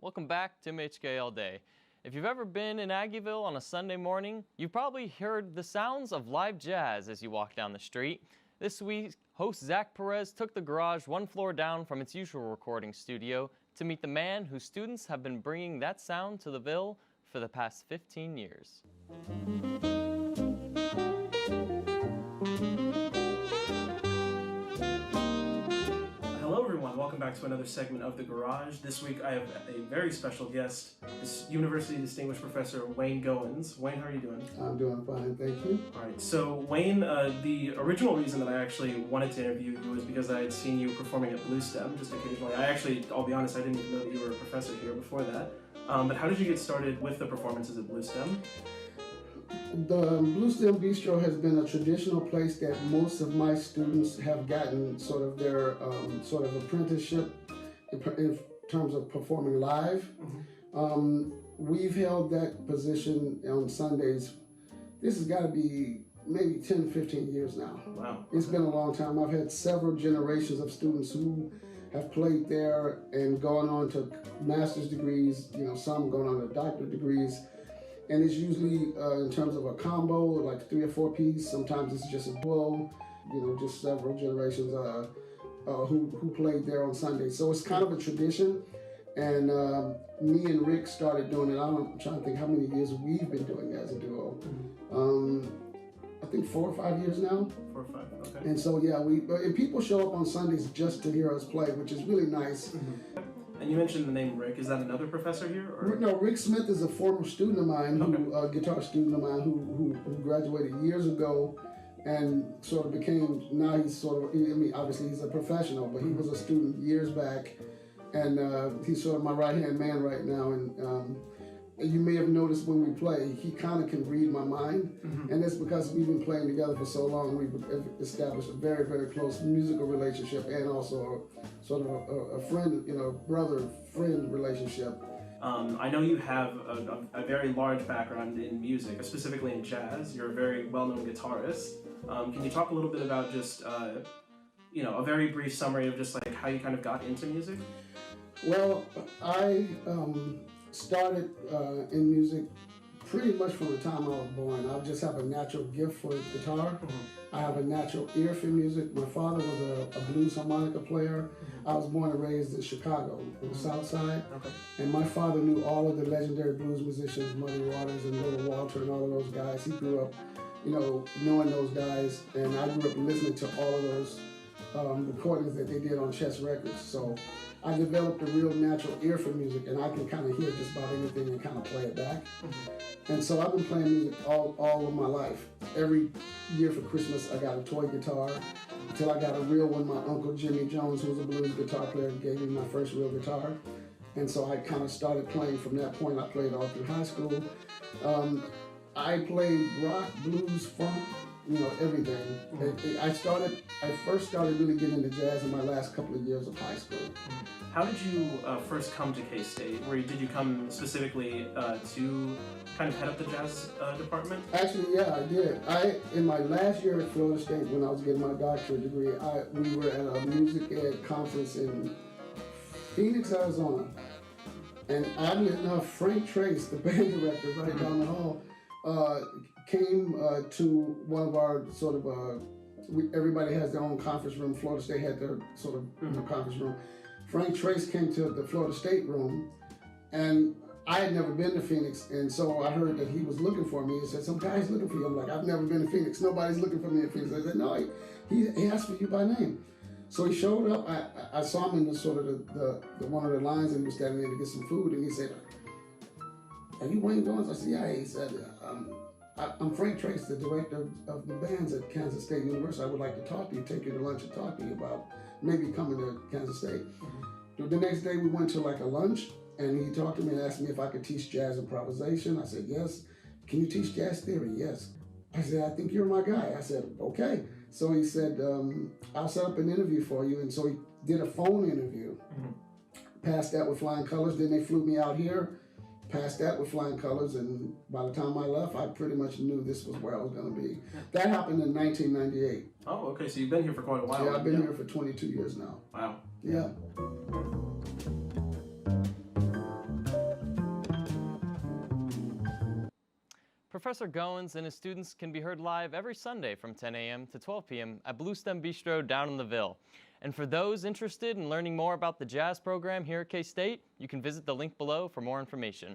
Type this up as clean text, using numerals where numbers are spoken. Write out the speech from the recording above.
Welcome back to MHK All Day. If you've ever been in Aggieville on a Sunday morning, you've probably heard the sounds of live jazz as you walk down the street. This week, host Zach Perez took the garage one floor down from its usual recording studio to meet the man whose students have been bringing that sound to the Ville for the past 15 years. Hello everyone, welcome back to another segment of The Garage. This week I have a very special guest, this University Distinguished Professor Wayne Goins. Wayne, how are you doing? I'm doing fine, thank you. Alright, so Wayne, the original reason that I actually wanted to interview you was because I had seen you performing at Bluestem just occasionally. I'll be honest, I didn't even know that you were a professor here before that. But how did you get started with the performances at Bluestem? The Bluestem Bistro has been a traditional place that most of my students have gotten sort of their sort of apprenticeship in terms of performing live. Mm-hmm. We've held that position on Sundays. This has got to be maybe 10, 15 years now. Wow. It's been a long time. I've had several generations of students who have played there and gone on to master's degrees, some going on to doctorate degrees. And it's usually in terms of a combo, like 3 or 4 piece. Sometimes it's just a duo, just several generations who played there on Sundays. So it's kind of a tradition. And me and Rick started doing it. I'm trying to think how many years we've been doing it as a duo. I think 4 or 5 years now. 4 or 5, okay. And so, and people show up on Sundays just to hear us play, which is really nice. Mm-hmm. And you mentioned the name Rick. Is that another professor here? Or? No, Rick Smith is a former student of mine, guitar student of mine who graduated years ago and sort of became, now he's sort of, obviously he's a professional, but he was a student years back. And he's sort of my right-hand man right now. And you may have noticed when we play, he kind of can read my mind. Mm-hmm. And it's because we've been playing together for so long, we've established a very, very close musical relationship and also sort of a friend, brother-friend relationship. I know you have a very large background in music, specifically in jazz. You're a very well-known guitarist. Can you talk a little bit about just, a very brief summary of just like how you kind of got into music? Well, I started in music pretty much from the time I was born. I just have a natural gift for guitar. Mm-hmm. I have a natural ear for music. My father was a blues harmonica player. Mm-hmm. I was born and raised in Chicago, on the South Side. Okay. And my father knew all of the legendary blues musicians, Muddy Waters and Little Walter and all of those guys. He grew up, knowing those guys. And I grew up listening to all of those recordings that they did on Chess Records. So I developed a real natural ear for music, and I can kind of hear just about anything and kind of play it back. Mm-hmm. And so I've been playing music all of my life. Every year for Christmas, I got a toy guitar until I got a real one. My uncle Jimmy Jones, who was a blues guitar player, gave me my first real guitar. And so I kind of started playing from that point. I played all through high school. I played rock, blues, funk, everything. Mm-hmm. I first started really getting into jazz in my last couple of years of high school. How did you first come to K-State? Did you come specifically to kind of head up the jazz department? Actually, yeah, I did. In my last year at Florida State, when I was getting my doctorate degree, we were at a music ed conference in Phoenix, Arizona. And oddly enough, Frank Trace, the band director right down the hall, came to one of our sort of, everybody has their own conference room. Florida State had their sort of conference room. Frank Trace came to the Florida State room, and I had never been to Phoenix, and so I heard that he was looking for me. He said, some guy's looking for you. I'm like, I've never been to Phoenix. Nobody's looking for me in Phoenix. I said, no, he asked for you by name. So he showed up. I saw him in the sort of the one of the lines, and he was standing there to get some food, and he said, are you Wayne Goins? I said, yeah. He said, I'm Frank Trace, the director of the bands at Kansas State University. I would like to talk to you, take you to lunch and talk to you about maybe coming to Kansas State. Mm-hmm. The next day we went to like a lunch, and he talked to me and asked me if I could teach jazz improvisation. I said, yes. Can you teach jazz theory? Yes. I said, I think you're my guy. I said, okay. So he said, I'll set up an interview for you. And so he did a phone interview, passed that with flying colors. Then they flew me out here, passed that with flying colors. And by the time I left, I pretty much knew this was where I was going to be. That happened in 1998. Oh, okay. So you've been here for quite a while. Yeah, I've been here for 22 years now. Wow. Yeah. Professor Goins and his students can be heard live every Sunday from 10 a.m. to 12 p.m. at Blue Stem Bistro down in the Ville. And for those interested in learning more about the jazz program here at K-State, you can visit the link below for more information.